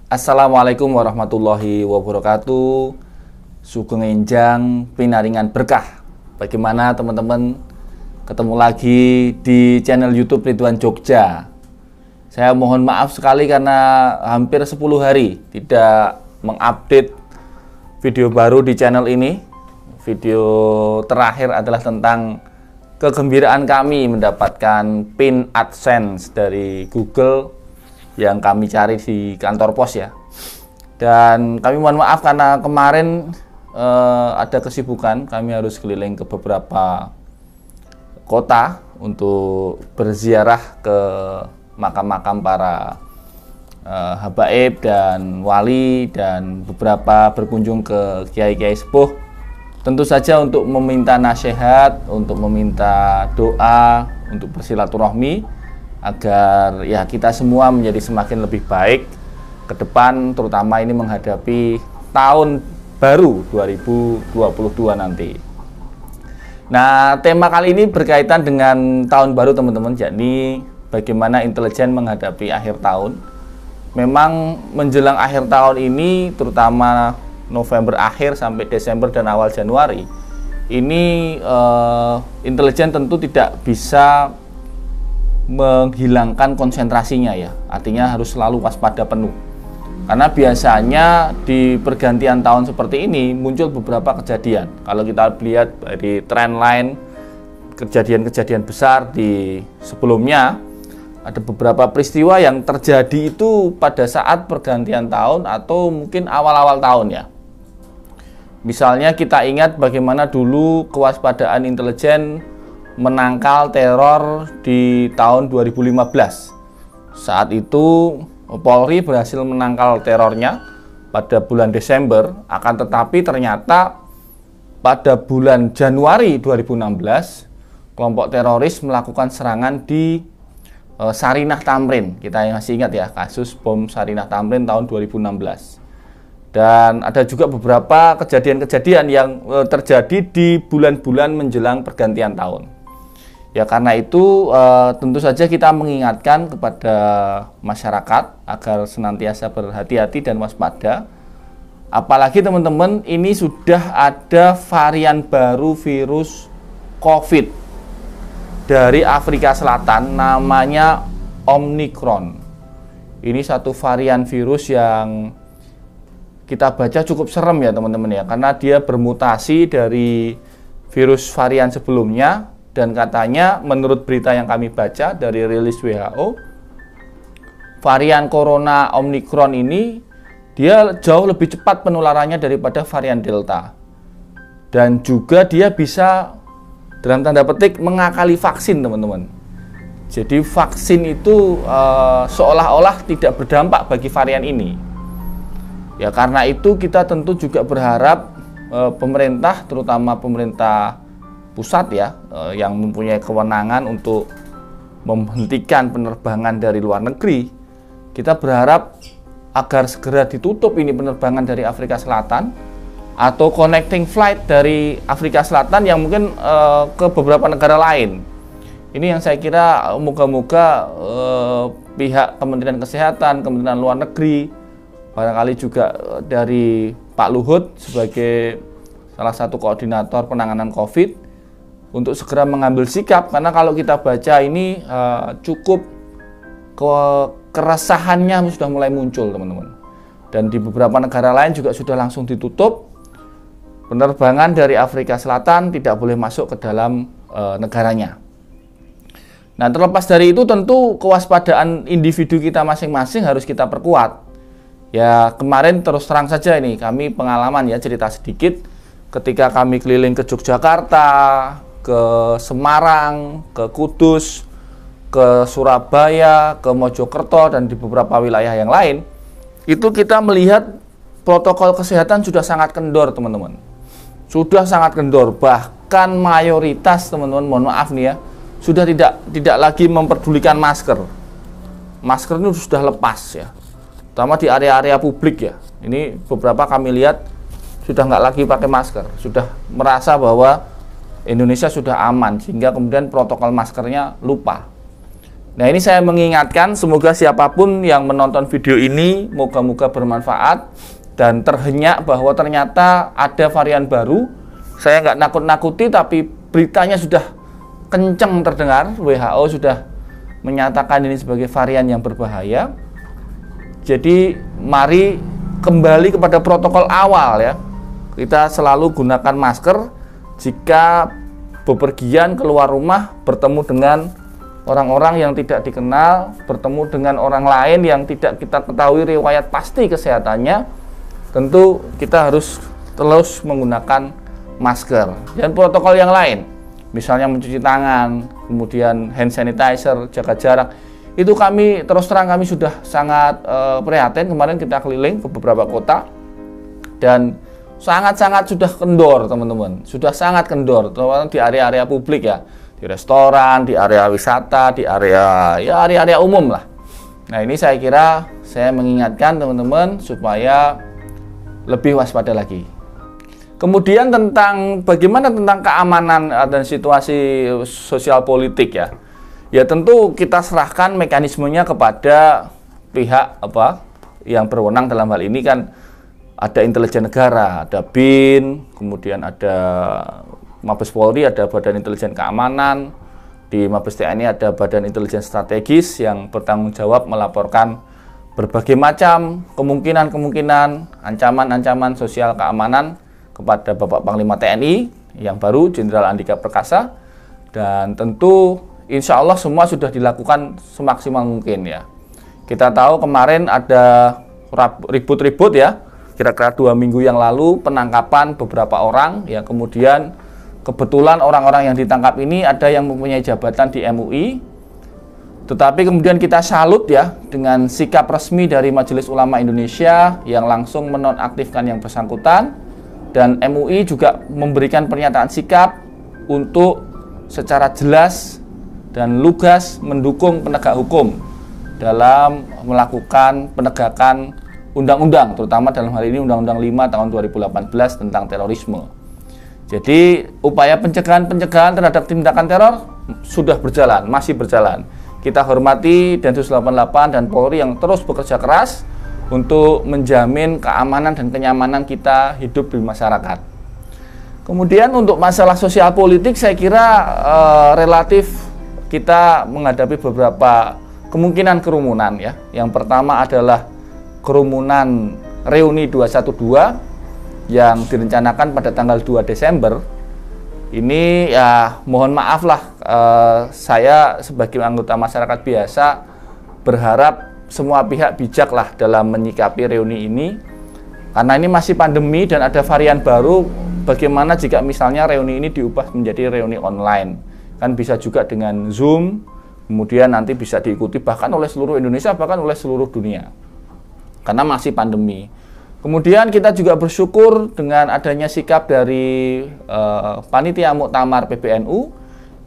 Assalamualaikum warahmatullahi wabarakatuh. Sugeng enjang pinaringan berkah. Bagaimana teman-teman? Ketemu lagi di channel YouTube Ridwan Jogja. Saya mohon maaf sekali karena hampir 10 hari tidak mengupdate video baru di channel ini. Video terakhir adalah tentang kegembiraan kami mendapatkan PIN AdSense dari Google yang kami cari di kantor pos ya. Dan kami mohon maaf karena kemarin ada kesibukan, kami harus keliling ke beberapa kota untuk berziarah ke makam-makam para habaib dan wali, dan beberapa berkunjung ke kiai-kiai sepuh, tentu saja untuk meminta nasihat, untuk meminta doa, untuk bersilaturahmi agar ya kita semua menjadi semakin lebih baik ke depan, terutama ini menghadapi tahun baru 2022 nanti. Nah, tema kali ini berkaitan dengan tahun baru teman-teman, yakni bagaimana intelijen menghadapi akhir tahun. Memang menjelang akhir tahun ini, terutama November akhir sampai Desember dan awal Januari, ini intelijen tentu tidak bisa menghilangkan konsentrasinya ya, artinya harus selalu waspada penuh, karena biasanya di pergantian tahun seperti ini muncul beberapa kejadian. Kalau kita lihat dari trendline kejadian-kejadian besar di sebelumnya, ada beberapa peristiwa yang terjadi itu pada saat pergantian tahun atau mungkin awal-awal tahun ya. Misalnya kita ingat bagaimana dulu kewaspadaan intelijen menangkal teror di tahun 2015. Saat itu Polri berhasil menangkal terornya pada bulan Desember, akan tetapi ternyata pada bulan Januari 2016 kelompok teroris melakukan serangan di Sarinah Tamrin. Kita masih ingat ya, kasus bom Sarinah Tamrin tahun 2016. Dan ada juga beberapa kejadian-kejadian yang terjadi di bulan-bulan menjelang pergantian tahun. Ya, karena itu tentu saja kita mengingatkan kepada masyarakat agar senantiasa berhati-hati dan waspada. Apalagi teman-teman, ini sudah ada varian baru virus COVID dari Afrika Selatan, namanya Omicron. Ini satu varian virus yang kita baca cukup serem ya teman-teman ya, karena dia bermutasi dari virus varian sebelumnya. Dan katanya menurut berita yang kami baca dari rilis WHO, varian corona Omicron ini dia jauh lebih cepat penularannya daripada varian Delta. Dan juga dia bisa dalam tanda petik mengakali vaksin teman-teman. Jadi vaksin itu seolah-olah tidak berdampak bagi varian ini. Ya, karena itu kita tentu juga berharap pemerintah, terutama pemerintah pusat ya, yang mempunyai kewenangan untuk menghentikan penerbangan dari luar negeri, kita berharap agar segera ditutup ini penerbangan dari Afrika Selatan atau connecting flight dari Afrika Selatan yang mungkin ke beberapa negara lain. Ini yang saya kira moga-moga pihak Kementerian Kesehatan, Kementerian Luar Negeri, barangkali juga dari Pak Luhut sebagai salah satu koordinator penanganan COVID, untuk segera mengambil sikap, karena kalau kita baca ini cukup keresahannya sudah mulai muncul teman-teman. Dan di beberapa negara lain juga sudah langsung ditutup penerbangan dari Afrika Selatan, tidak boleh masuk ke dalam negaranya. Nah, terlepas dari itu tentu kewaspadaan individu kita masing-masing harus kita perkuat. Ya, kemarin terus terang saja ini kami pengalaman ya, cerita sedikit ketika kami keliling ke Yogyakarta, ke Semarang, ke Kudus, ke Surabaya, ke Mojokerto, dan di beberapa wilayah yang lain, itu kita melihat protokol kesehatan sudah sangat kendor teman-teman. Sudah sangat kendor, bahkan mayoritas teman-teman, mohon maaf nih ya, sudah tidak lagi memperdulikan masker. Masker ini sudah lepas ya, terutama di area-area publik ya. Ini beberapa kami lihat sudah nggak lagi pakai masker, sudah merasa bahwa Indonesia sudah aman, sehingga kemudian protokol maskernya lupa. Nah, ini saya mengingatkan, semoga siapapun yang menonton video ini moga-moga bermanfaat dan terhenyak bahwa ternyata ada varian baru. Saya nggak nakut-nakuti, tapi beritanya sudah kenceng terdengar. WHO sudah menyatakan ini sebagai varian yang berbahaya. Jadi mari kembali kepada protokol awal ya. Kita selalu gunakan masker jika bepergian keluar rumah, bertemu dengan orang-orang yang tidak dikenal, bertemu dengan orang lain yang tidak kita ketahui riwayat pasti kesehatannya. Tentu kita harus terus menggunakan masker dan protokol yang lain, misalnya mencuci tangan, kemudian hand sanitizer, jaga jarak. Itu kami terus terang kami sudah sangat prihatin. Kemarin kita keliling ke beberapa kota dan sangat-sangat sudah kendor, teman-teman. Sudah sangat kendor, terutama di area-area publik ya, di restoran, di area wisata, di area umum lah. Nah, ini saya kira saya mengingatkan teman-teman supaya lebih waspada lagi. Kemudian tentang bagaimana tentang keamanan dan situasi sosial politik ya. Ya tentu kita serahkan mekanismenya kepada pihak yang berwenang. Dalam hal ini kan ada intelijen negara, ada BIN, kemudian ada Mabes Polri, ada Badan Intelijen Keamanan, di Mabes TNI ada Badan Intelijen Strategis yang bertanggung jawab melaporkan berbagai macam kemungkinan-kemungkinan ancaman-ancaman sosial keamanan kepada Bapak Panglima TNI yang baru, Jenderal Andika Perkasa. Dan tentu insya Allah semua sudah dilakukan semaksimal mungkin ya. Kita tahu kemarin ada ribut-ribut ya, kira-kira 2 minggu yang lalu, penangkapan beberapa orang yang kemudian kebetulan orang-orang yang ditangkap ini ada yang mempunyai jabatan di MUI, tetapi kemudian kita salut ya dengan sikap resmi dari Majelis Ulama Indonesia yang langsung menonaktifkan yang bersangkutan, dan MUI juga memberikan pernyataan sikap untuk secara jelas dan lugas mendukung penegak hukum dalam melakukan penegakan undang-undang, terutama dalam hal ini Undang-Undang 5 tahun 2018 tentang terorisme. Jadi upaya pencegahan terhadap tindakan teror sudah berjalan, masih berjalan. Kita hormati Densus 88 dan Polri yang terus bekerja keras untuk menjamin keamanan dan kenyamanan kita hidup di masyarakat. Kemudian untuk masalah sosial politik saya kira relatif kita menghadapi beberapa kemungkinan kerumunan ya. Yang pertama adalah kerumunan reuni 212 yang direncanakan pada tanggal 2 Desember. Ini ya mohon maaf lah, saya sebagai anggota masyarakat biasa berharap semua pihak bijak lah dalam menyikapi reuni ini, karena ini masih pandemi dan ada varian baru. Bagaimana jika misalnya reuni ini diubah menjadi reuni online, kan bisa juga dengan Zoom, kemudian nanti bisa diikuti bahkan oleh seluruh Indonesia, bahkan oleh seluruh dunia, karena masih pandemi. Kemudian kita juga bersyukur dengan adanya sikap dari Panitia Muktamar PBNU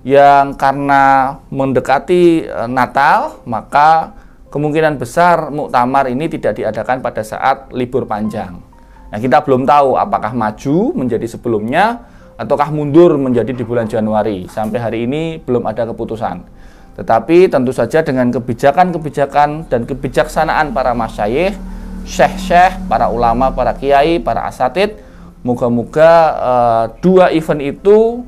yang karena mendekati Natal, maka kemungkinan besar muktamar ini tidak diadakan pada saat libur panjang. Nah, kita belum tahu apakah maju menjadi sebelumnya ataukah mundur menjadi di bulan Januari. Sampai hari ini belum ada keputusan. Tetapi tentu saja dengan kebijakan-kebijakan dan kebijaksanaan para masyayikh, syekh-syekh, para ulama, para kiai, para asatid, moga-moga 2 event itu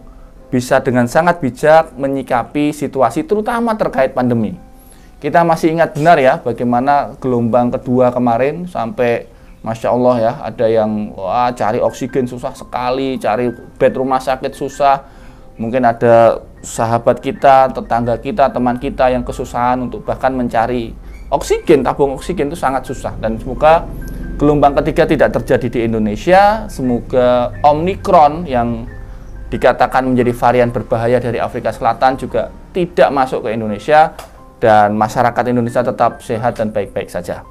bisa dengan sangat bijak menyikapi situasi terutama terkait pandemi. Kita masih ingat benar ya bagaimana gelombang kedua kemarin sampai Masya Allah ya, ada yang cari oksigen susah sekali, cari bed rumah sakit susah. Mungkin ada sahabat kita, tetangga kita, teman kita yang kesusahan untuk bahkan mencari oksigen, tabung oksigen itu sangat susah. Dan semoga gelombang ketiga tidak terjadi di Indonesia. Semoga Omikron yang dikatakan menjadi varian berbahaya dari Afrika Selatan juga tidak masuk ke Indonesia, dan masyarakat Indonesia tetap sehat dan baik-baik saja.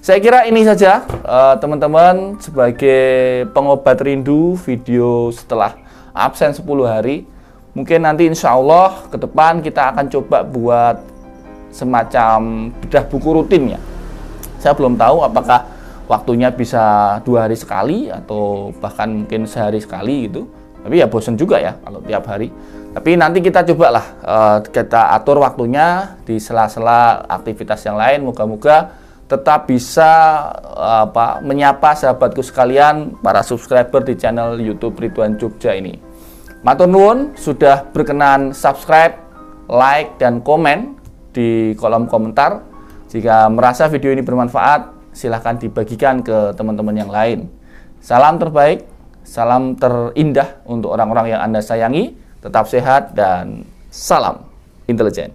Saya kira ini saja teman-teman, sebagai pengobat rindu video setelah absen 10 hari. Mungkin nanti insya Allah ke depan kita akan coba buat semacam bedah buku rutin ya. Saya belum tahu apakah waktunya bisa 2 hari sekali atau bahkan mungkin sehari sekali gitu. Tapi ya bosen juga ya kalau tiap hari. Tapi nanti kita cobalah kita atur waktunya di sela-sela aktivitas yang lain. Moga-moga tetap bisa menyapa sahabatku sekalian, para subscriber di channel YouTube Ridwan Jogja ini. Matur nuwun sudah berkenan subscribe, like, dan komen di kolom komentar. Jika merasa video ini bermanfaat, silahkan dibagikan ke teman-teman yang lain. Salam terbaik, salam terindah untuk orang-orang yang Anda sayangi. Tetap sehat dan salam intelijen.